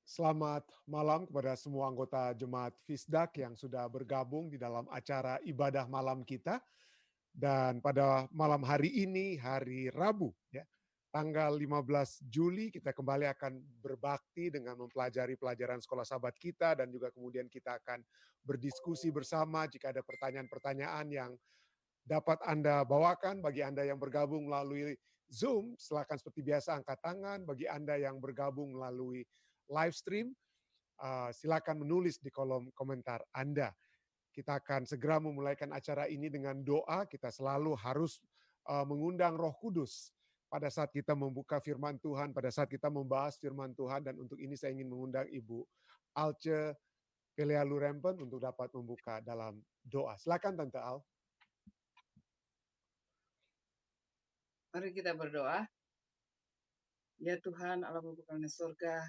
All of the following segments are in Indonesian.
Selamat malam kepada semua anggota Jemaat Fisdak yang sudah bergabung di dalam acara ibadah malam kita. Dan pada malam hari ini, hari Rabu, ya, tanggal 15 Juli, kita kembali akan berbakti dengan mempelajari pelajaran sekolah sahabat kita, dan juga kemudian kita akan berdiskusi bersama jika ada pertanyaan-pertanyaan yang dapat Anda bawakan. Bagi Anda yang bergabung melalui Zoom, silakan seperti biasa angkat tangan. Bagi Anda yang bergabung melalui live stream, silakan menulis di kolom komentar Anda. Kita akan segera memulaikan acara ini dengan doa. Kita selalu harus mengundang Roh Kudus pada saat kita membuka firman Tuhan, pada saat kita membahas firman Tuhan. Dan untuk ini saya ingin mengundang Ibu Alce Pelea Lurempen untuk dapat membuka dalam doa. Silakan Tante Al. Mari kita berdoa. Ya Tuhan, Allah Bapa kami di surga,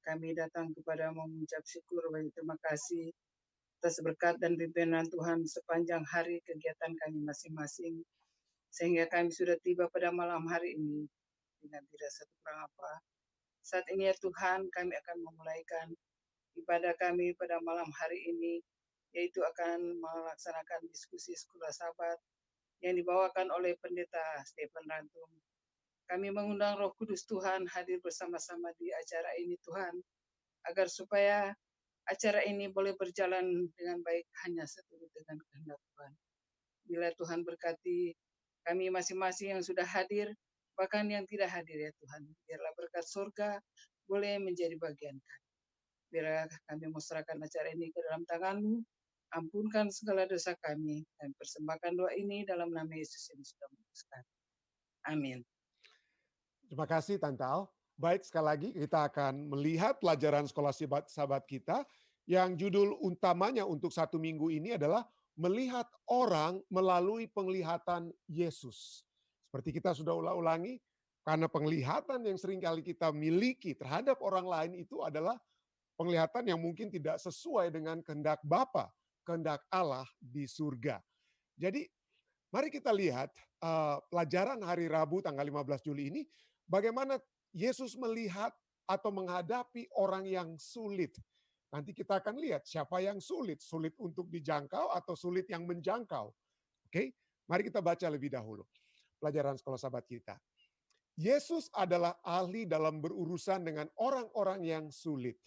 kami datang kepadamu mengucap syukur, banyak terima kasih atas berkat dan pimpinan Tuhan sepanjang hari kegiatan kami masing-masing, sehingga kami sudah tiba pada malam hari ini dengan tidak satu kurang apa. Saat ini ya Tuhan, kami akan memulaikan ibadah kami pada malam hari ini, yaitu akan melaksanakan diskusi sekolah sahabat yang dibawakan oleh Pendeta Stephen Rantum. Kami mengundang Roh Kudus Tuhan hadir bersama-sama di acara ini Tuhan, agar supaya acara ini boleh berjalan dengan baik hanya seturut dengan kehendak Tuhan. Bila Tuhan berkati kami masing-masing yang sudah hadir, bahkan yang tidak hadir ya Tuhan, biarlah berkat surga boleh menjadi bagian kami. Biarlah kami menyerahkan acara ini ke dalam tangan-Mu, ampunkan segala dosa kami, dan persembahkan doa ini dalam nama Yesus yang sudah memutuskan. Amin. Terima kasih Tante Al. Baik, sekali lagi kita akan melihat pelajaran sekolah sahabat kita yang judul utamanya untuk satu minggu ini adalah melihat orang melalui penglihatan Yesus. Seperti kita sudah ulang-ulangi, karena penglihatan yang seringkali kita miliki terhadap orang lain itu adalah penglihatan yang mungkin tidak sesuai dengan kehendak Bapa, kehendak Allah di surga. Jadi mari kita lihat pelajaran hari Rabu tanggal 15 Juli ini, bagaimana Yesus melihat atau menghadapi orang yang sulit. Nanti kita akan lihat siapa yang sulit, sulit untuk dijangkau atau sulit yang menjangkau. Oke, mari kita baca lebih dahulu pelajaran sekolah sahabat kita. Yesus adalah ahli dalam berurusan dengan orang-orang yang sulit.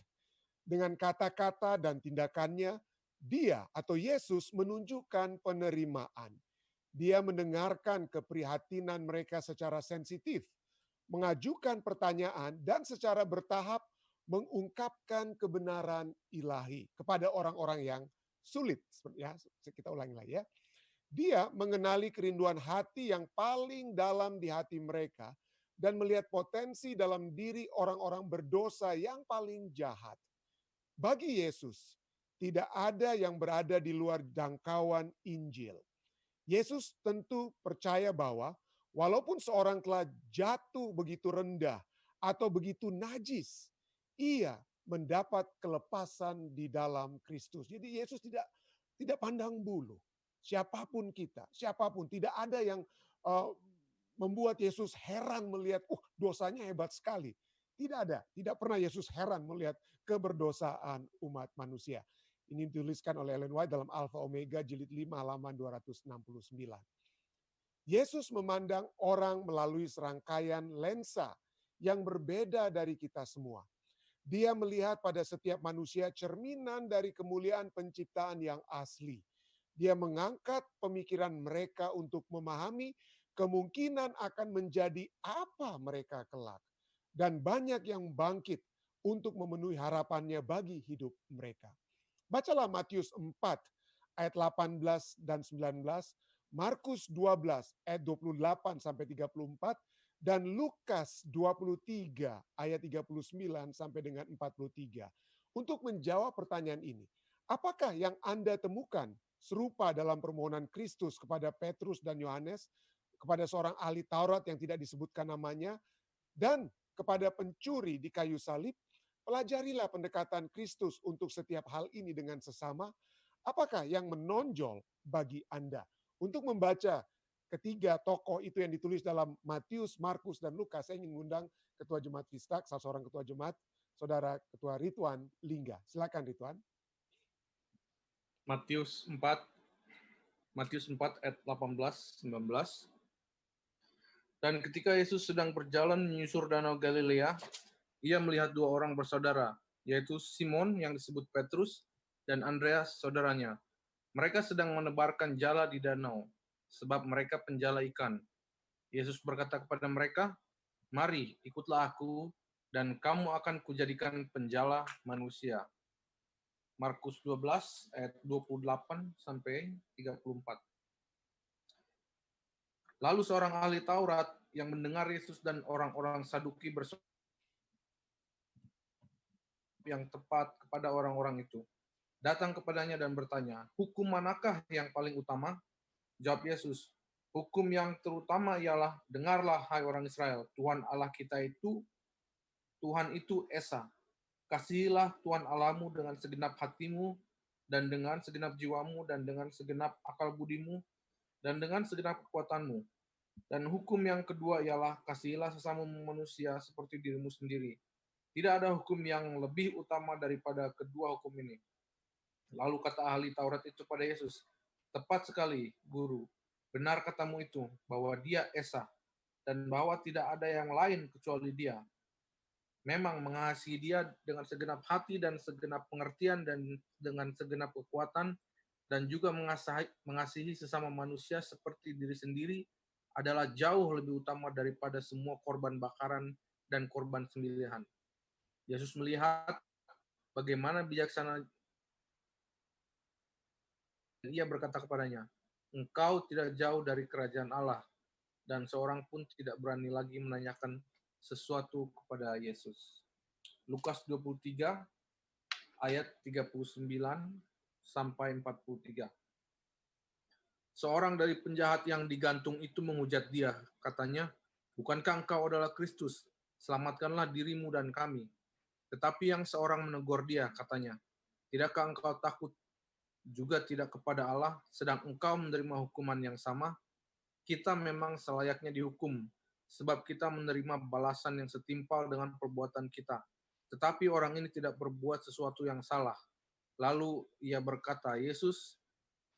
Dengan kata-kata dan tindakannya, dia atau Yesus menunjukkan penerimaan. Dia mendengarkan keprihatinan mereka secara sensitif, mengajukan pertanyaan, dan secara bertahap mengungkapkan kebenaran ilahi kepada orang-orang yang sulit. Ya, kita ulangi lagi ya. Dia mengenali kerinduan hati yang paling dalam di hati mereka dan melihat potensi dalam diri orang-orang berdosa yang paling jahat. Bagi Yesus, tidak ada yang berada di luar jangkauan Injil. Yesus tentu percaya bahwa walaupun seorang telah jatuh begitu rendah atau begitu najis, ia mendapat kelepasan di dalam Kristus. Jadi Yesus tidak pandang bulu. Siapapun kita, siapapun, tidak ada yang membuat Yesus heran melihat, dosanya hebat sekali. Tidak ada, tidak pernah Yesus heran melihat keberdosaan umat manusia. Ini dituliskan oleh Ellen White dalam Alpha Omega jilid 5 halaman 269. Yesus memandang orang melalui serangkaian lensa yang berbeda dari kita semua. Dia melihat pada setiap manusia cerminan dari kemuliaan penciptaan yang asli. Dia mengangkat pemikiran mereka untuk memahami kemungkinan akan menjadi apa mereka kelak. Dan banyak yang bangkit untuk memenuhi harapannya bagi hidup mereka. Bacalah Matius 4 ayat 18 dan 19, Markus 12 ayat 28 sampai 34, dan Lukas 23 ayat 39 sampai dengan 43. Untuk menjawab pertanyaan ini, apakah yang Anda temukan serupa dalam permohonan Kristus kepada Petrus dan Yohanes, kepada seorang ahli Taurat yang tidak disebutkan namanya, dan kepada pencuri di kayu salib? Pelajarilah pendekatan Kristus untuk setiap hal ini dengan sesama. Apakah yang menonjol bagi Anda? Untuk membaca ketiga tokoh itu yang ditulis dalam Matius, Markus, dan Lukas, saya ingin mengundang Ketua Jemaat Fistak, salah seorang Ketua Jemaat, Saudara Ketua Ridwan Lingga. Silakan Ridwan. Matius 4 ayat 18-19. Dan ketika Yesus sedang berjalan menyusur danau Galilea, ia melihat dua orang bersaudara, yaitu Simon yang disebut Petrus dan Andreas saudaranya. Mereka sedang menebarkan jala di danau, sebab mereka penjala ikan. Yesus berkata kepada mereka, "Mari, ikutlah aku, dan kamu akan kujadikan penjala manusia." Markus 12 ayat 28 sampai 34. Lalu seorang ahli Taurat yang mendengar Yesus dan orang-orang Saduki bersoal yang tepat kepada orang-orang itu, datang kepadanya dan bertanya, "Hukum manakah yang paling utama?" Jawab Yesus, "Hukum yang terutama ialah, dengarlah hai orang Israel, Tuhan Allah kita itu, Tuhan itu Esa. Kasihilah Tuhan Allahmu dengan segenap hatimu, dan dengan segenap jiwamu, dan dengan segenap akal budimu, dan dengan segenap kekuatanmu. Dan hukum yang kedua ialah, kasihilah sesama manusia seperti dirimu sendiri. Tidak ada hukum yang lebih utama daripada kedua hukum ini." Lalu kata ahli Taurat itu pada Yesus, "Tepat sekali, Guru. Benar katamu itu, bahwa Dia Esa, dan bahwa tidak ada yang lain kecuali Dia. Memang mengasihi Dia dengan segenap hati dan segenap pengertian dan dengan segenap kekuatan, dan juga mengasihi sesama manusia seperti diri sendiri adalah jauh lebih utama daripada semua korban bakaran dan korban sembelihan." Yesus melihat bagaimana bijaksana, dan ia berkata kepadanya, "Engkau tidak jauh dari kerajaan Allah." Dan seorang pun tidak berani lagi menanyakan sesuatu kepada Yesus. Lukas 23 ayat 39 sampai 43. Seorang dari penjahat yang digantung itu menghujat dia, katanya, "Bukankah engkau adalah Kristus? Selamatkanlah dirimu dan kami." Tetapi yang seorang menegur dia, katanya, "Tidakkah engkau takut juga tidak kepada Allah, sedang engkau menerima hukuman yang sama? Kita memang selayaknya dihukum, sebab kita menerima balasan yang setimpal dengan perbuatan kita. Tetapi orang ini tidak berbuat sesuatu yang salah." Lalu ia berkata, "Yesus,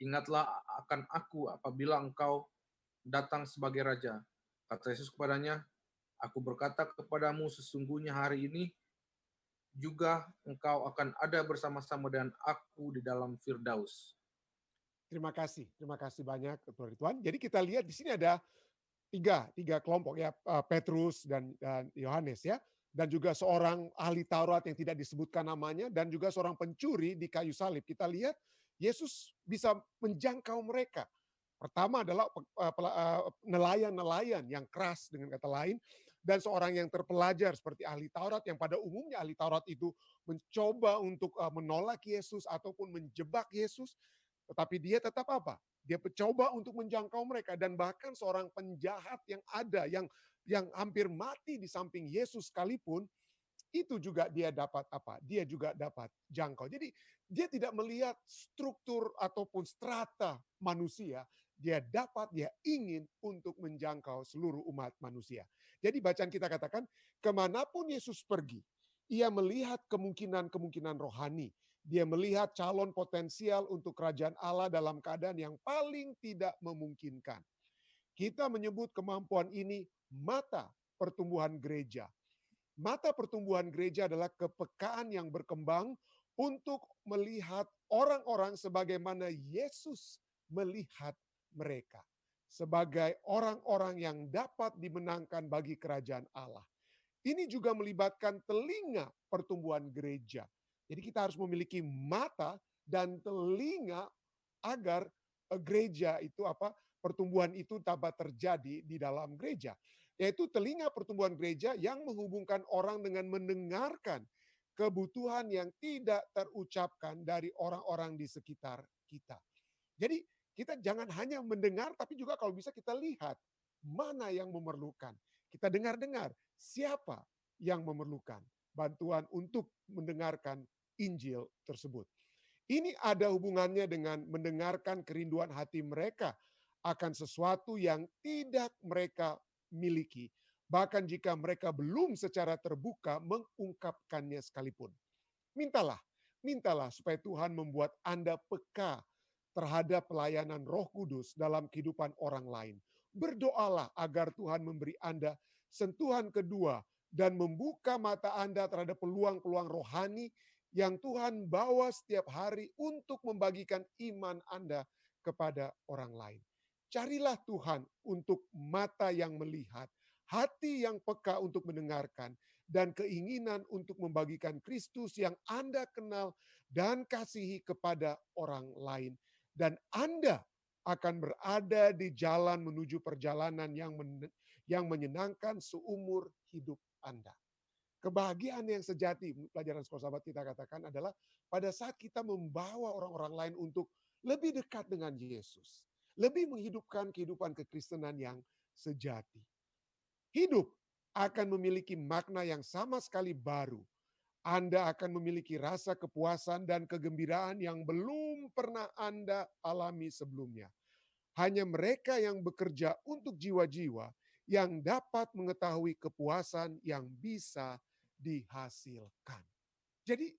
ingatlah akan aku apabila engkau datang sebagai raja." Kata Yesus kepadanya, "Aku berkata kepadamu, sesungguhnya hari ini juga engkau akan ada bersama-sama dengan aku di dalam Firdaus." Terima kasih banyak Ketua Ridwan. Jadi kita lihat di sini ada tiga kelompok ya, Petrus dan Yohanes ya, dan juga seorang ahli Taurat yang tidak disebutkan namanya, dan juga seorang pencuri di kayu salib. Kita lihat Yesus bisa menjangkau mereka. Pertama adalah nelayan-nelayan yang keras dengan kata lain, dan seorang yang terpelajar seperti ahli Taurat, yang pada umumnya ahli Taurat itu mencoba untuk menolak Yesus ataupun menjebak Yesus, tetapi dia tetap apa? Dia mencoba untuk menjangkau mereka, dan bahkan seorang penjahat yang ada yang hampir mati di samping Yesus sekalipun, itu juga dia dapat apa? Dia juga dapat jangkau. Jadi dia tidak melihat struktur ataupun strata manusia, dia ingin untuk menjangkau seluruh umat manusia. Jadi bacaan kita katakan, kemanapun Yesus pergi, ia melihat kemungkinan-kemungkinan rohani. Dia melihat calon potensial untuk kerajaan Allah dalam keadaan yang paling tidak memungkinkan. Kita menyebut kemampuan ini mata pertumbuhan gereja. Mata pertumbuhan gereja adalah kepekaan yang berkembang untuk melihat orang-orang sebagaimana Yesus melihat mereka. Sebagai orang-orang yang dapat dimenangkan bagi kerajaan Allah. Ini juga melibatkan telinga pertumbuhan gereja. Jadi kita harus memiliki mata dan telinga agar gereja itu pertumbuhan itu dapat terjadi di dalam gereja. Yaitu telinga pertumbuhan gereja yang menghubungkan orang dengan mendengarkan kebutuhan yang tidak terucapkan dari orang-orang di sekitar kita. Jadi kita jangan hanya mendengar, tapi juga kalau bisa kita lihat mana yang memerlukan. Kita dengar-dengar siapa yang memerlukan bantuan untuk mendengarkan Injil tersebut. Ini ada hubungannya dengan mendengarkan kerinduan hati mereka akan sesuatu yang tidak mereka miliki. bahkan jika mereka belum secara terbuka mengungkapkannya sekalipun. Mintalah, mintalah supaya Tuhan membuat Anda peka terhadap pelayanan Roh Kudus dalam kehidupan orang lain. Berdoalah agar Tuhan memberi Anda sentuhan kedua dan membuka mata Anda terhadap peluang-peluang rohani yang Tuhan bawa setiap hari untuk membagikan iman Anda kepada orang lain. Carilah Tuhan untuk mata yang melihat, hati yang peka untuk mendengarkan, dan keinginan untuk membagikan Kristus yang Anda kenal dan kasihi kepada orang lain. Dan Anda akan berada di jalan menuju perjalanan yang menyenangkan seumur hidup Anda. Kebahagiaan yang sejati, pelajaran sekolah sahabat kita katakan adalah pada saat kita membawa orang-orang lain untuk lebih dekat dengan Yesus. Lebih menghidupkan kehidupan kekristenan yang sejati. Hidup akan memiliki makna yang sama sekali baru. Anda akan memiliki rasa kepuasan dan kegembiraan yang belum pernah Anda alami sebelumnya. Hanya mereka yang bekerja untuk jiwa-jiwa yang dapat mengetahui kepuasan yang bisa dihasilkan. Jadi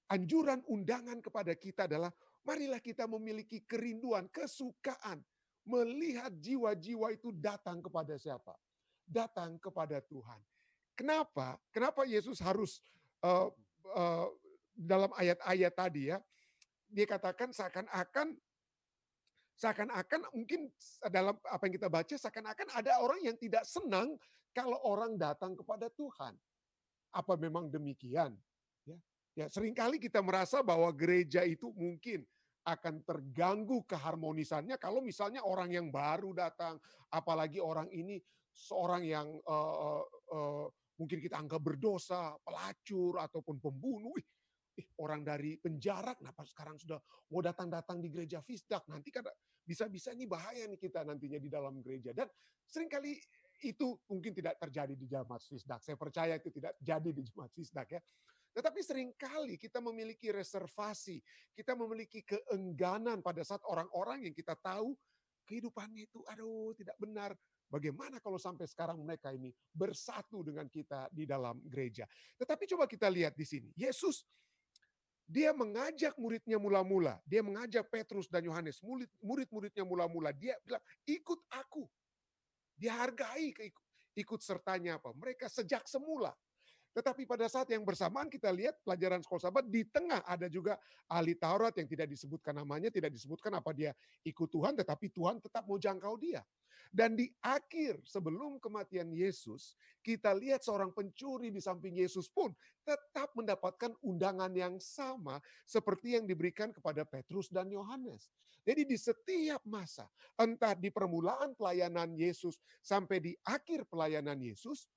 anjuran undangan kepada kita adalah marilah kita memiliki kerinduan, kesukaan melihat jiwa-jiwa itu datang kepada siapa? Datang kepada Tuhan. Kenapa? Kenapa Yesus harus uh, uh, dalam ayat-ayat tadi ya, dia katakan seakan-akan mungkin dalam apa yang kita baca seakan-akan ada orang yang tidak senang kalau orang datang kepada Tuhan. Apa memang demikian? Ya, ya seringkali kita merasa bahwa gereja itu mungkin akan terganggu keharmonisannya kalau misalnya orang yang baru datang, apalagi orang ini seorang yang mungkin kita anggap berdosa, pelacur ataupun pembunuh. Orang dari penjara kenapa sekarang sudah mau datang-datang di gereja Fisdak? Nanti kan bisa-bisa ini bahaya nih kita nantinya di dalam gereja. Dan seringkali itu mungkin tidak terjadi di jemaat Fisdak. Saya percaya itu tidak terjadi di jemaat Fisdak ya. Tetapi seringkali kita memiliki reservasi, kita memiliki keengganan pada saat orang-orang yang kita tahu kehidupannya itu aduh tidak benar. Bagaimana kalau sampai sekarang mereka ini bersatu dengan kita di dalam gereja. Tetapi coba kita lihat di sini. Yesus dia mengajak muridnya mula-mula. Dia mengajak Petrus dan Yohanes, murid-muridnya mula-mula. Dia bilang, ikut aku. Dia hargai ikut sertanya apa. Mereka sejak semula. Tetapi pada saat yang bersamaan kita lihat pelajaran sekolah sahabat di tengah ada juga ahli Taurat yang tidak disebutkan namanya, tidak disebutkan apa dia ikut Tuhan, tetapi Tuhan tetap mau jangkau dia. Dan di akhir sebelum kematian Yesus, kita lihat seorang pencuri di samping Yesus pun tetap mendapatkan undangan yang sama seperti yang diberikan kepada Petrus dan Yohanes. Jadi di setiap masa, entah di permulaan pelayanan Yesus sampai di akhir pelayanan Yesus,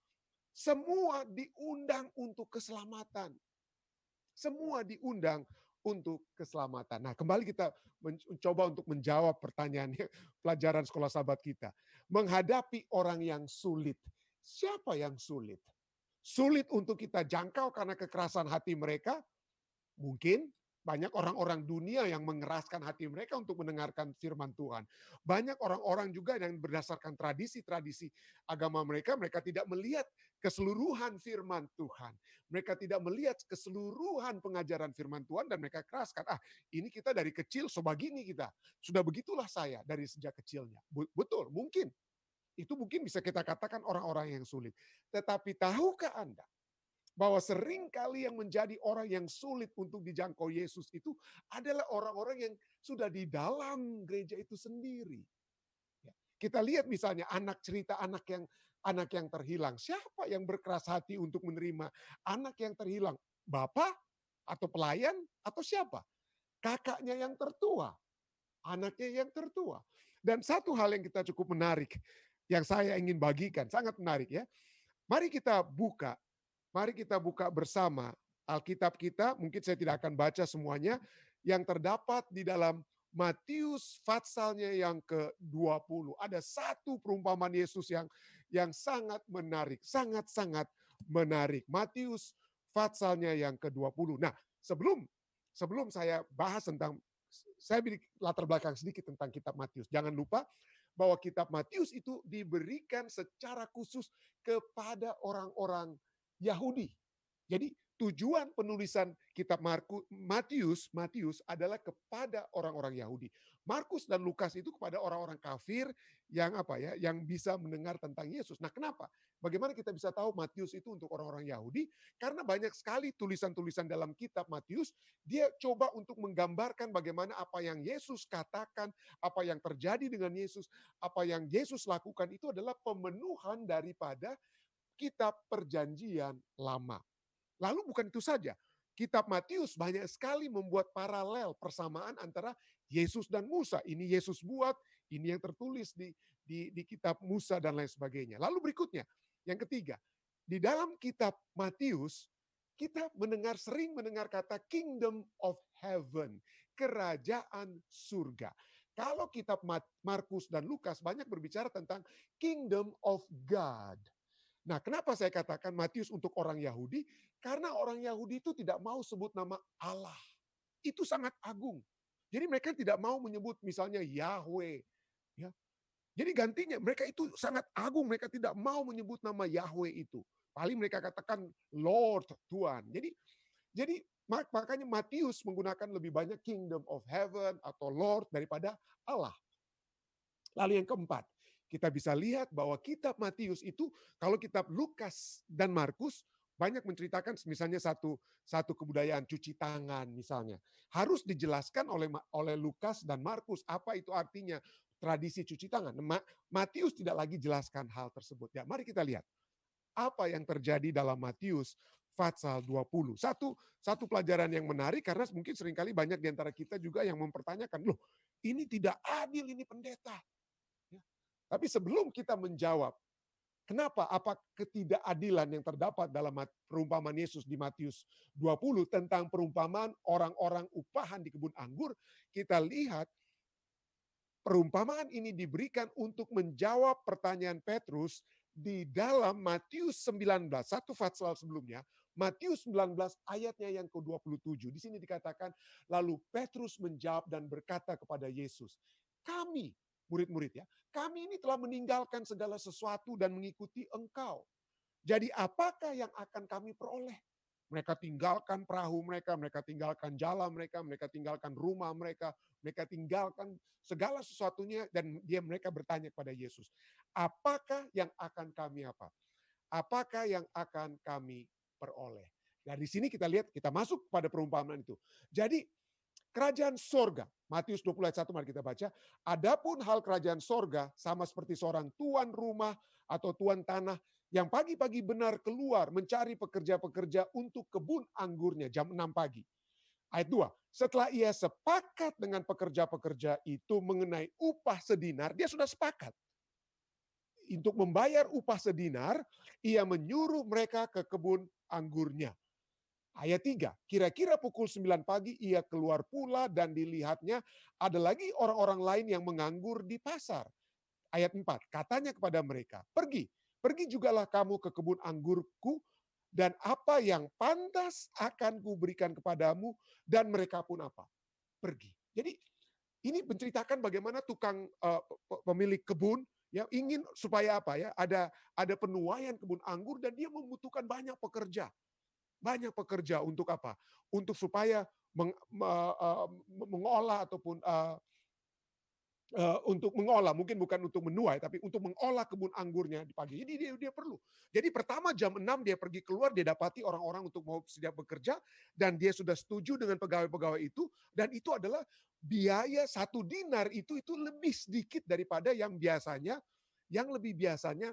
semua diundang untuk keselamatan. Semua diundang untuk keselamatan. Nah, kembali kita mencoba untuk menjawab pertanyaannya pelajaran sekolah sahabat kita. Menghadapi orang yang sulit. Siapa yang sulit? Sulit untuk kita jangkau karena kekerasan hati mereka? Mungkin banyak orang-orang dunia yang mengeraskan hati mereka untuk mendengarkan firman Tuhan. Banyak orang-orang juga yang berdasarkan tradisi-tradisi agama mereka, mereka tidak melihat keseluruhan firman Tuhan. Mereka tidak melihat keseluruhan pengajaran firman Tuhan dan mereka keraskan. Ini kita dari kecil sebegini kita. Sudah begitulah saya dari sejak kecilnya. Betul, mungkin. Itu mungkin bisa kita katakan orang-orang yang sulit. Tetapi tahukah Anda bahwa seringkali yang menjadi orang yang sulit untuk dijangkau Yesus itu adalah orang-orang yang sudah di dalam gereja itu sendiri. Ya, kita lihat misalnya cerita anak yang terhilang. Siapa yang berkeras hati untuk menerima anak yang terhilang? Bapak atau pelayan atau siapa? Kakaknya yang tertua, anaknya yang tertua. Dan satu hal yang kita cukup menarik, yang saya ingin bagikan, sangat menarik ya. Mari kita buka bersama Alkitab kita, mungkin saya tidak akan baca semuanya, yang terdapat di dalam Matius patsalnya yang ke-20. Ada satu perumpamaan Yesus yang sangat menarik, sangat-sangat menarik. Matius patsalnya yang ke-20. Nah, sebelum saya bahas tentang, saya beri latar belakang sedikit tentang kitab Matius. Jangan lupa, bahwa kitab Matius itu diberikan secara khusus kepada orang-orang Yahudi. Jadi tujuan penulisan kitab Matius adalah kepada orang-orang Yahudi. Markus dan Lukas itu kepada orang-orang kafir yang yang bisa mendengar tentang Yesus. Nah, kenapa? Bagaimana kita bisa tahu Matius itu untuk orang-orang Yahudi? Karena banyak sekali tulisan-tulisan dalam kitab Matius, dia coba untuk menggambarkan bagaimana apa yang Yesus katakan, apa yang terjadi dengan Yesus, apa yang Yesus lakukan itu adalah pemenuhan daripada kitab Perjanjian Lama. Lalu bukan itu saja, kitab Matius banyak sekali membuat paralel persamaan antara Yesus dan Musa. Ini Yesus buat, ini yang tertulis di kitab Musa dan lain sebagainya. Lalu berikutnya, yang ketiga, di dalam kitab Matius kita sering mendengar kata kingdom of heaven, kerajaan surga. Kalau kitab Markus dan Lukas banyak berbicara tentang kingdom of God. Nah, kenapa saya katakan Matius untuk orang Yahudi? Karena orang Yahudi itu tidak mau sebut nama Allah. Itu sangat agung. Jadi mereka tidak mau menyebut misalnya Yahweh. Ya. Jadi gantinya mereka itu sangat agung. Mereka tidak mau menyebut nama Yahweh itu. Paling mereka katakan Lord, Tuhan. Jadi makanya Matius menggunakan lebih banyak kingdom of heaven atau Lord daripada Allah. Lalu yang keempat, kita bisa lihat bahwa kitab Matius itu, kalau kitab Lukas dan Markus, banyak menceritakan misalnya satu kebudayaan cuci tangan misalnya. Harus dijelaskan oleh Lukas dan Markus apa itu artinya tradisi cuci tangan. Matius tidak lagi jelaskan hal tersebut. Ya, mari kita lihat apa yang terjadi dalam Matius pasal 20. Satu pelajaran yang menarik karena mungkin seringkali banyak di antara kita juga yang mempertanyakan, loh ini tidak adil, ini pendeta. Tapi sebelum kita menjawab, kenapa? Apa ketidakadilan yang terdapat dalam perumpamaan Yesus di Matius 20 tentang perumpamaan orang-orang upahan di kebun anggur, kita lihat perumpamaan ini diberikan untuk menjawab pertanyaan Petrus di dalam Matius 19, satu pasal sebelumnya, Matius 19 ayatnya yang ke-27. Di sini dikatakan, lalu Petrus menjawab dan berkata kepada Yesus, kami, murid-murid ya, kami ini telah meninggalkan segala sesuatu dan mengikuti Engkau. Jadi apakah yang akan kami peroleh? Mereka tinggalkan perahu mereka tinggalkan jala mereka tinggalkan rumah mereka tinggalkan segala sesuatunya dan mereka bertanya kepada Yesus, apakah yang akan kami apa? Apakah yang akan kami peroleh? Dari sini kita lihat, kita masuk pada perumpamaan itu. Jadi kerajaan sorga, Matius 20 ayat 1 mari kita baca. Adapun hal kerajaan sorga sama seperti seorang tuan rumah atau tuan tanah yang pagi-pagi benar keluar mencari pekerja-pekerja untuk kebun anggurnya jam 6 pagi. Ayat 2, setelah ia sepakat dengan pekerja-pekerja itu mengenai upah sedinar, dia sudah sepakat. Untuk membayar upah sedinar, ia menyuruh mereka ke kebun anggurnya. Ayat 3, kira-kira pukul 9 pagi ia keluar pula dan dilihatnya ada lagi orang-orang lain yang menganggur di pasar. Ayat 4, katanya kepada mereka, pergi jugalah kamu ke kebun anggurku dan apa yang pantas akan kuberikan kepadamu, dan mereka pun apa? Pergi. Jadi ini menceritakan bagaimana tukang pemilik kebun ya ingin supaya apa ya? Ada penuaian kebun anggur dan dia membutuhkan banyak pekerja. Banyak pekerja untuk apa? Untuk supaya mengolah ataupun untuk mengolah, mungkin bukan untuk menuai, tapi untuk mengolah kebun anggurnya di pagi. Jadi dia perlu. Jadi pertama jam 6 dia pergi keluar, dia dapati orang-orang untuk mau siap bekerja, dan dia sudah setuju dengan pegawai-pegawai itu, dan itu adalah biaya 1 dinar itu lebih sedikit daripada yang lebih biasanya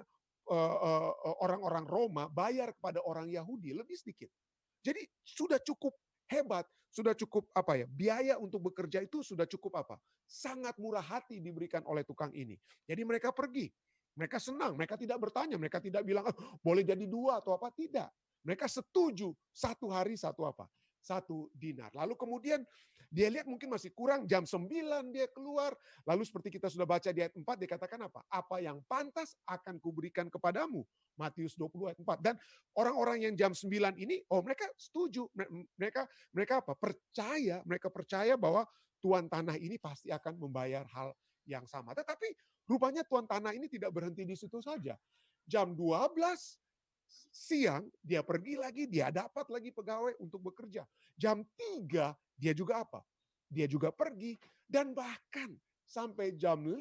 orang-orang Roma bayar kepada orang Yahudi, lebih sedikit. Jadi sudah cukup hebat, sudah cukup biaya untuk bekerja itu sudah cukup sangat murah hati diberikan oleh tukang ini. Jadi mereka pergi, mereka senang, mereka tidak bertanya, mereka tidak bilang boleh jadi 2 atau apa, tidak. Mereka setuju 1 hari 1 dinar. Lalu kemudian dia lihat mungkin masih kurang, jam 9 dia keluar. Lalu seperti kita sudah baca di ayat 4, dia katakan apa? Apa yang pantas akan kuberikan kepadamu. Matius 20 ayat 4. Dan orang-orang yang jam 9 ini, mereka setuju. Mereka percaya bahwa tuan tanah ini pasti akan membayar hal yang sama. Tetapi Rupanya tuan tanah ini tidak berhenti di situ saja. Jam 12 siang dia pergi lagi, dia dapat lagi pegawai untuk bekerja. Jam 3 dia juga apa? Dia juga pergi dan bahkan sampai jam 5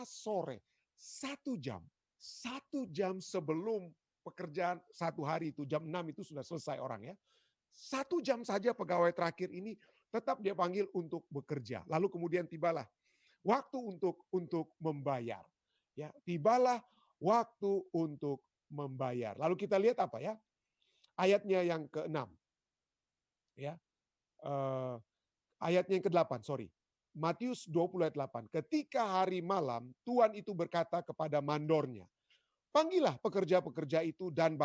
sore, 1 jam. 1 jam sebelum pekerjaan satu hari itu, jam 6 itu sudah selesai orang ya. 1 jam saja pegawai terakhir ini tetap dia panggil untuk bekerja. Lalu kemudian tibalah waktu untuk membayar. Ya, tibalah waktu untuk membayar. Lalu kita lihat apa ya? Ayatnya yang ke-6. Ya. Ayatnya yang ke-8, sorry. Matius 20 ayat 8. Ketika hari malam, Tuhan itu berkata kepada mandornya, "Panggillah pekerja-pekerja itu dan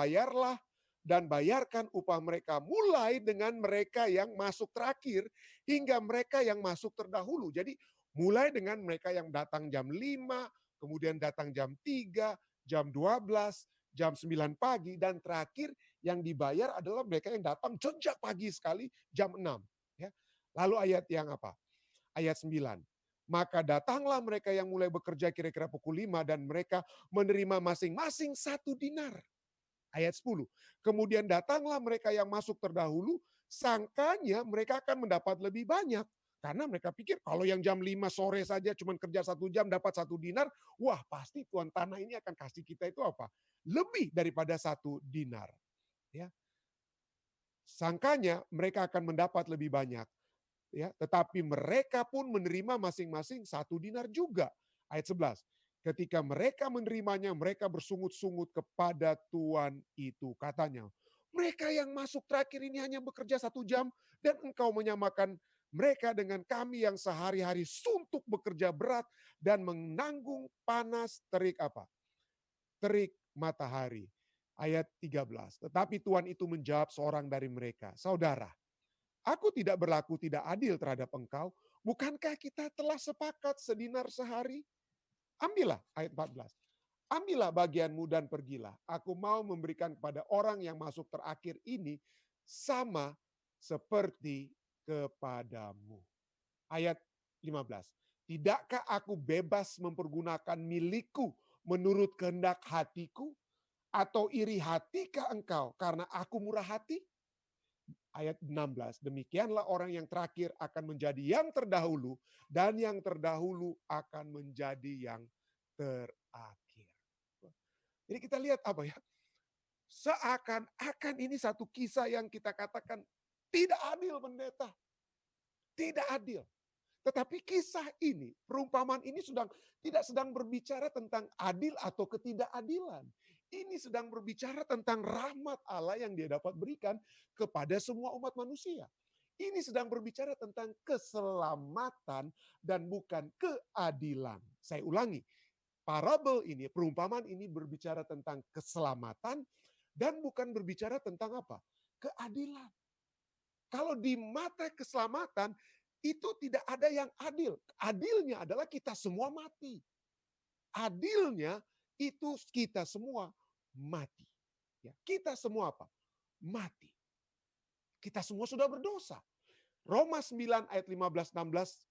bayarkan upah mereka mulai dengan mereka yang masuk terakhir hingga mereka yang masuk terdahulu." Jadi mulai dengan mereka yang datang jam 5, kemudian datang jam 3, jam 12, jam 9 pagi, dan terakhir yang dibayar adalah mereka yang datang sejak pagi sekali jam 6. Ya. Lalu ayat yang apa? Ayat 9. Maka datanglah mereka yang mulai bekerja kira-kira pukul 5 dan mereka menerima masing-masing 1 dinar. Ayat 10. Kemudian datanglah mereka yang masuk terdahulu, sangkanya mereka akan mendapat lebih banyak. Karena mereka pikir kalau yang jam 5 sore saja cuma kerja 1 jam dapat 1 dinar, wah pasti tuan tanah ini akan kasih kita itu apa? Lebih daripada 1 dinar. Ya. Sangkanya mereka akan mendapat lebih banyak. Ya, tetapi mereka pun menerima masing-masing 1 dinar juga. Ayat 11. Ketika mereka menerimanya, mereka bersungut-sungut kepada Tuhan itu. Katanya, mereka yang masuk terakhir ini hanya bekerja 1 jam dan engkau menyamakan mereka dengan kami yang sehari-hari suntuk bekerja berat dan menanggung panas terik apa? Terik matahari. Ayat 13. Tetapi Tuhan itu menjawab seorang dari mereka, "Saudara, aku tidak berlaku tidak adil terhadap engkau. Bukankah kita telah sepakat sedinar sehari? Ambillah, ayat 14. Ambillah bagianmu dan pergilah. Aku mau memberikan kepada orang yang masuk terakhir ini sama seperti kepadamu." Ayat 15. Tidakkah aku bebas mempergunakan milikku menurut kehendak hatiku? Atau iri hatikah engkau karena aku murah hati? Ayat 16, demikianlah orang yang terakhir akan menjadi yang terdahulu, dan yang terdahulu akan menjadi yang terakhir. Jadi kita lihat apa ya, seakan-akan ini satu kisah yang kita katakan tidak adil pendeta, tidak adil. Tetapi kisah ini, perumpamaan ini tidak sedang berbicara tentang adil atau ketidakadilan. Ini sedang berbicara tentang rahmat Allah yang dia dapat berikan kepada semua umat manusia. Ini sedang berbicara tentang keselamatan dan bukan keadilan. Saya ulangi, parabel ini, perumpamaan ini berbicara tentang keselamatan dan bukan berbicara tentang apa? Keadilan. Kalau di mata keselamatan, itu tidak ada yang adil. Adilnya adalah kita semua mati. Adilnya itu kita semua mati. Ya, kita semua apa? Mati. Kita semua sudah berdosa. Roma 9 ayat 15-16,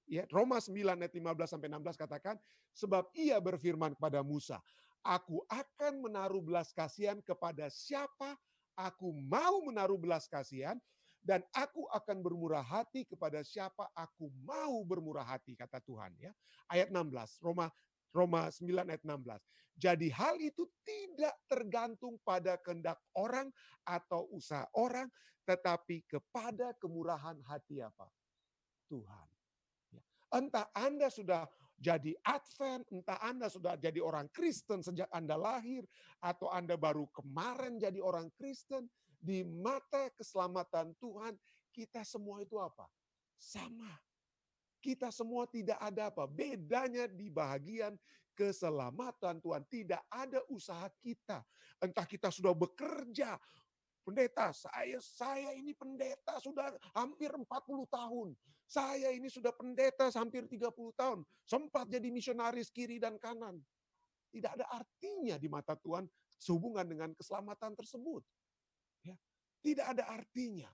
ya, Roma 9 ayat 15 sampai 16 katakan, sebab ia berfirman kepada Musa, aku akan menaruh belas kasihan kepada siapa aku mau menaruh belas kasihan, dan aku akan bermurah hati kepada siapa aku mau bermurah hati, kata Tuhan. Ya. Ayat 16, Roma 9 ayat 16. Jadi hal itu tidak tergantung pada kehendak orang atau usaha orang, tetapi kepada kemurahan hati apa? Tuhan. Ya. Entah Anda sudah jadi Advent, entah Anda sudah jadi orang Kristen sejak Anda lahir, atau Anda baru kemarin jadi orang Kristen, di mata keselamatan Tuhan, kita semua itu apa? Sama. Kita semua tidak ada apa. Bedanya di bahagian keselamatan Tuhan. Tidak ada usaha kita. Entah kita sudah bekerja, pendeta, saya ini pendeta sudah hampir 40 tahun. Saya ini sudah pendeta hampir 30 tahun. Sempat jadi misionaris kiri dan kanan. Tidak ada artinya di mata Tuhan sehubungan dengan keselamatan tersebut. Ya. Tidak ada artinya.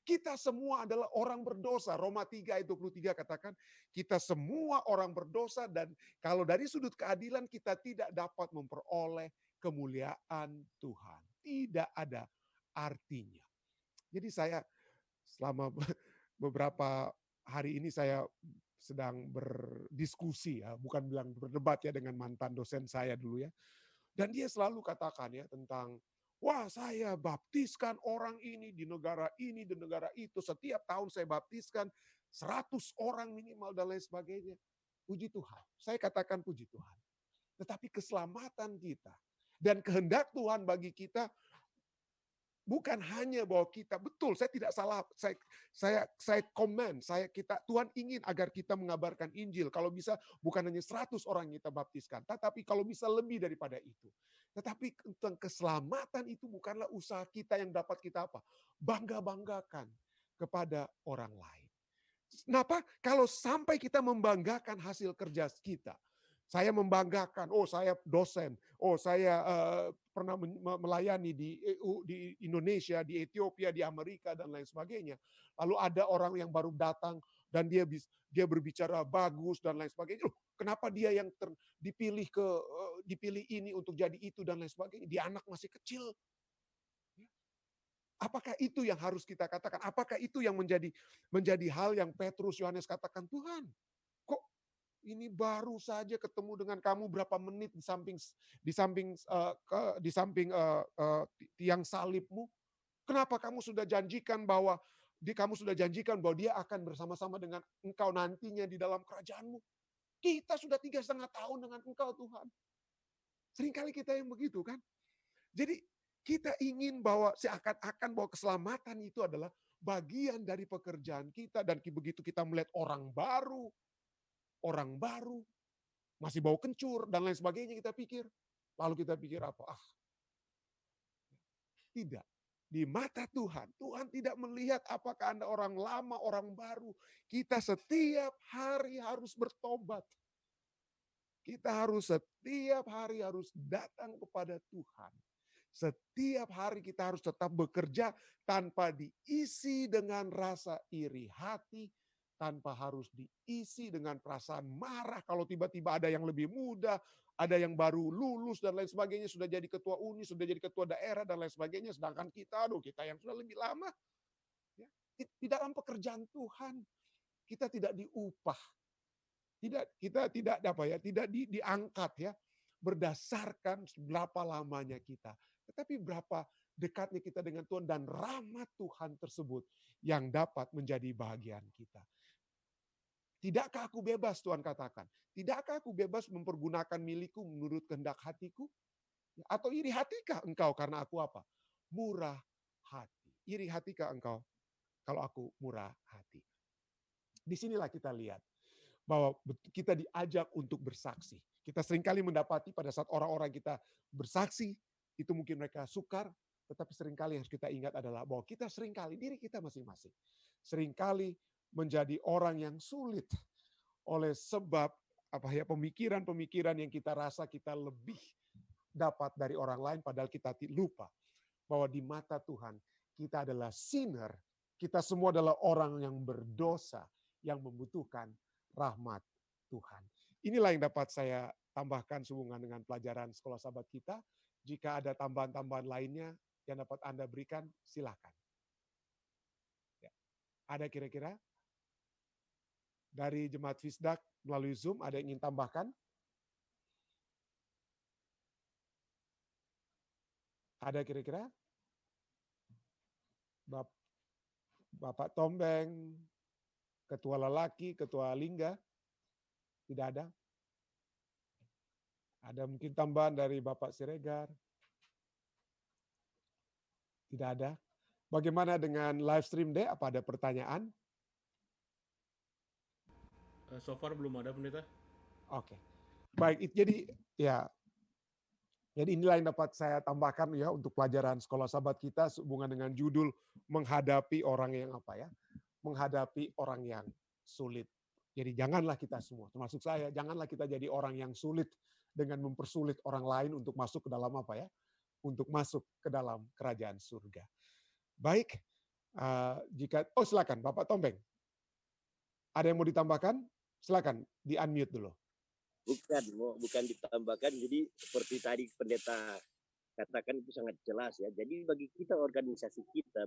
Kita semua adalah orang berdosa. Roma 3 ayat 23 katakan, kita semua orang berdosa dan kalau dari sudut keadilan kita tidak dapat memperoleh kemuliaan Tuhan. Tidak ada artinya. Jadi saya selama beberapa hari ini saya sedang berdiskusi ya, bukan bilang berdebat ya dengan mantan dosen saya dulu ya. Dan dia selalu katakan ya tentang, wah saya baptiskan orang ini di negara itu. Setiap tahun saya baptiskan 100 orang minimal dan lain sebagainya. Puji Tuhan. Saya katakan puji Tuhan. Tetapi keselamatan kita dan kehendak Tuhan bagi kita bukan hanya bahwa kita, betul, saya tidak salah, saya komen, Tuhan ingin agar kita mengabarkan Injil. Kalau bisa bukan hanya 100 orang yang kita baptiskan, tetapi kalau bisa lebih daripada itu. Tetapi tentang keselamatan itu bukanlah usaha kita yang dapat kita apa? Bangga-banggakan kepada orang lain. Kenapa? Kalau sampai kita membanggakan hasil kerja kita, saya membanggakan, oh saya dosen, oh saya pernah melayani di EU, di Indonesia, di Ethiopia, di Amerika dan lain sebagainya. Lalu ada orang yang baru datang dan dia berbicara bagus dan lain sebagainya. Loh, kenapa dia yang dipilih ini untuk jadi itu dan lain sebagainya? Dia anak masih kecil. Apakah itu yang harus kita katakan? Apakah itu yang menjadi hal yang Petrus, Yohanes katakan, Tuhan, kok ini baru saja ketemu dengan kamu berapa menit tiang salibmu. Kenapa kamu sudah janjikan bahwa dia akan bersama-sama dengan engkau nantinya di dalam kerajaanmu. Kita sudah 3,5 tahun dengan engkau Tuhan. Seringkali kita yang begitu kan. Jadi kita ingin bahwa seakan-akan bahwa keselamatan itu adalah bagian dari pekerjaan kita. Dan begitu kita melihat orang baru, masih bau kencur, dan lain sebagainya kita pikir. Lalu kita pikir apa? Tidak. Di mata Tuhan, Tuhan tidak melihat apakah Anda orang lama, orang baru. Kita setiap hari harus bertobat. Kita setiap hari harus datang kepada Tuhan. Setiap hari kita harus tetap bekerja tanpa diisi dengan rasa iri hati, tanpa harus diisi dengan perasaan marah kalau tiba-tiba ada yang lebih muda, ada yang baru lulus dan lain sebagainya, sudah jadi ketua uni, sudah jadi ketua daerah dan lain sebagainya, sedangkan kita yang sudah lebih lama. Ya, di dalam pekerjaan Tuhan, kita tidak diupah. Kita tidak diangkat ya, berdasarkan berapa lamanya kita. Tetapi berapa dekatnya kita dengan Tuhan dan rahmat Tuhan tersebut yang dapat menjadi bahagian kita. Tidakkah aku bebas, Tuhan katakan? Tidakkah aku bebas mempergunakan milikku menurut kehendak hatiku? Atau iri hatikah engkau karena aku apa? Murah hati. Iri hatikah engkau kalau aku murah hati? Disinilah kita lihat bahwa kita diajak untuk bersaksi. Kita seringkali mendapati pada saat orang-orang kita bersaksi, itu mungkin mereka sukar, tetapi seringkali yang harus kita ingat adalah bahwa kita seringkali, diri kita masing-masing, seringkali menjadi orang yang sulit oleh sebab pemikiran-pemikiran yang kita rasa kita lebih dapat dari orang lain, padahal kita lupa bahwa di mata Tuhan kita adalah sinner, kita semua adalah orang yang berdosa, yang membutuhkan rahmat Tuhan. Inilah yang dapat saya tambahkan sehubungan dengan pelajaran sekolah sahabat kita. Jika ada tambahan-tambahan lainnya yang dapat Anda berikan, silakan. Ya. Ada kira-kira? Dari Jemaat Fisdak melalui Zoom, ada yang ingin tambahkan? Ada kira-kira? Bapak Tombeng, Ketua Lelaki, Ketua Lingga? Tidak ada? Ada mungkin tambahan dari Bapak Siregar? Tidak ada? Bagaimana dengan live stream deh? Apa ada pertanyaan? So far belum ada, Pendeta. Oke. Baik, jadi inilah yang dapat saya tambahkan ya untuk pelajaran sekolah sahabat kita sehubungan dengan judul menghadapi orang yang menghadapi orang yang sulit. Jadi janganlah kita semua, termasuk saya, janganlah kita jadi orang yang sulit dengan mempersulit orang lain untuk masuk ke dalam untuk masuk ke dalam kerajaan surga. Baik, Silakan Bapak Tombeng. Ada yang mau ditambahkan? Silakan di-unmute dulu. Bukan ditambahkan. Jadi seperti tadi pendeta katakan itu sangat jelas ya. Jadi bagi kita organisasi kita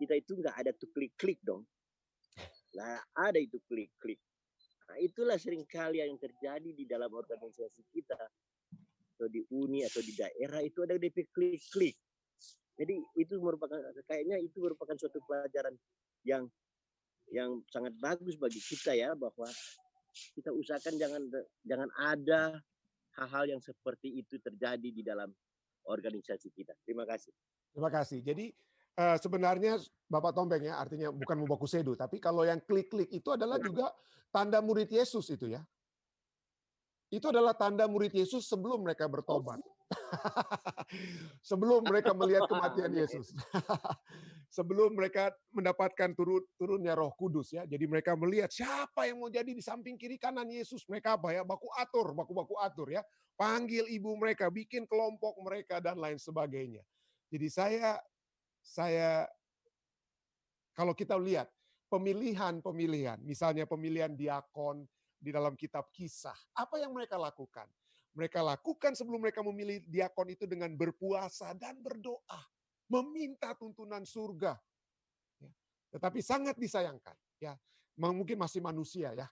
itu nggak ada tuh klik-klik dong. Nah, ada itu klik-klik. Nah, itulah seringkali yang terjadi di dalam organisasi kita atau di uni atau di daerah itu ada DP klik-klik. Jadi itu merupakan suatu pelajaran yang sangat bagus bagi kita ya, bahwa kita usahakan jangan ada hal-hal yang seperti itu terjadi di dalam organisasi kita. Terima kasih. Terima kasih. Jadi sebenarnya Bapak Tombeng ya, artinya bukan membaku sedu, tapi kalau yang klik-klik itu adalah juga tanda murid Yesus itu ya. Itu adalah tanda murid Yesus sebelum mereka bertobat. Sebelum mereka melihat kematian Yesus. Sebelum mereka mendapatkan turunnya Roh Kudus ya. Jadi mereka melihat siapa yang mau jadi di samping kiri kanan Yesus. Mereka apa ya? Baku atur ya. Panggil ibu mereka, bikin kelompok mereka dan lain sebagainya. Jadi saya kalau kita lihat pemilihan, misalnya pemilihan diakon di dalam kitab Kisah, apa yang mereka lakukan? Mereka lakukan sebelum mereka memilih diakon itu dengan berpuasa dan berdoa, meminta tuntunan surga. Ya. Tetapi sangat disayangkan, ya, mungkin masih manusia ya.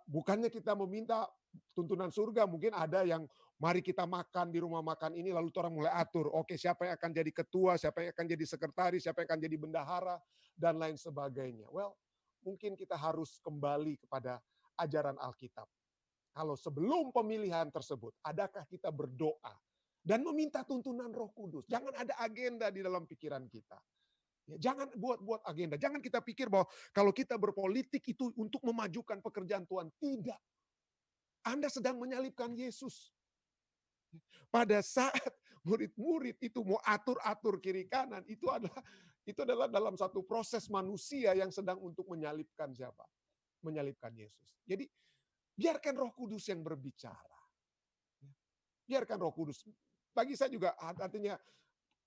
Bukannya kita meminta tuntunan surga, mungkin ada yang mari kita makan di rumah makan ini, lalu orang mulai atur, oke siapa yang akan jadi ketua, siapa yang akan jadi sekretaris, siapa yang akan jadi bendahara, dan lain sebagainya. Well, mungkin kita harus kembali kepada ajaran Alkitab. Kalau sebelum pemilihan tersebut, adakah kita berdoa dan meminta tuntunan Roh Kudus? Jangan ada agenda di dalam pikiran kita. Ya, jangan buat agenda. Jangan kita pikir bahwa kalau kita berpolitik itu untuk memajukan pekerjaan Tuhan. Tidak. Anda sedang menyalibkan Yesus. Pada saat murid-murid itu mau atur-atur kiri kanan, itu adalah dalam satu proses manusia yang sedang untuk menyalibkan siapa? Menyalibkan Yesus. Jadi biarkan Roh Kudus yang berbicara. Biarkan Roh Kudus. Bagi saya juga artinya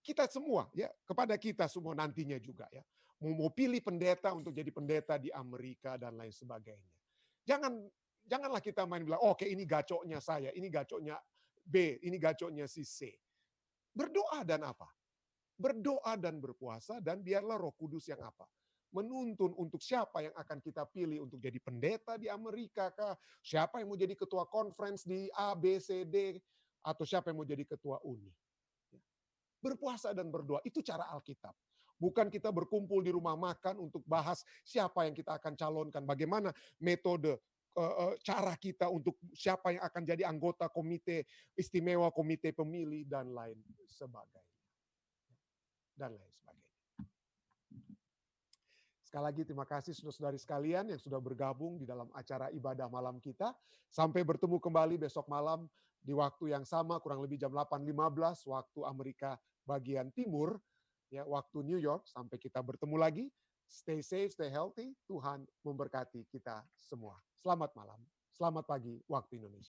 kita semua ya, kepada kita semua nantinya juga ya. Mau pilih pendeta untuk jadi pendeta di Amerika dan lain sebagainya. Janganlah kita main bilang, oke ini gacoknya saya, ini gacoknya B, ini gacoknya si C. Berdoa dan apa? Berdoa dan berpuasa dan biarlah Roh Kudus yang apa? Menuntun untuk siapa yang akan kita pilih untuk jadi pendeta di Amerika kah? Siapa yang mau jadi ketua conference di A, B, C, D, atau siapa yang mau jadi ketua uni. Berpuasa dan berdoa, itu cara Alkitab. Bukan kita berkumpul di rumah makan untuk bahas siapa yang kita akan calonkan, bagaimana metode, cara kita untuk siapa yang akan jadi anggota komite istimewa, komite pemilih, dan lain sebagainya. Dan lain sebagainya. Sekali lagi terima kasih saudara-saudari sekalian yang sudah bergabung di dalam acara ibadah malam kita. Sampai bertemu kembali besok malam di waktu yang sama, kurang lebih jam 8.15 waktu Amerika bagian timur, ya waktu New York. Sampai kita bertemu lagi. Stay safe, stay healthy. Tuhan memberkati kita semua. Selamat malam, selamat pagi waktu Indonesia.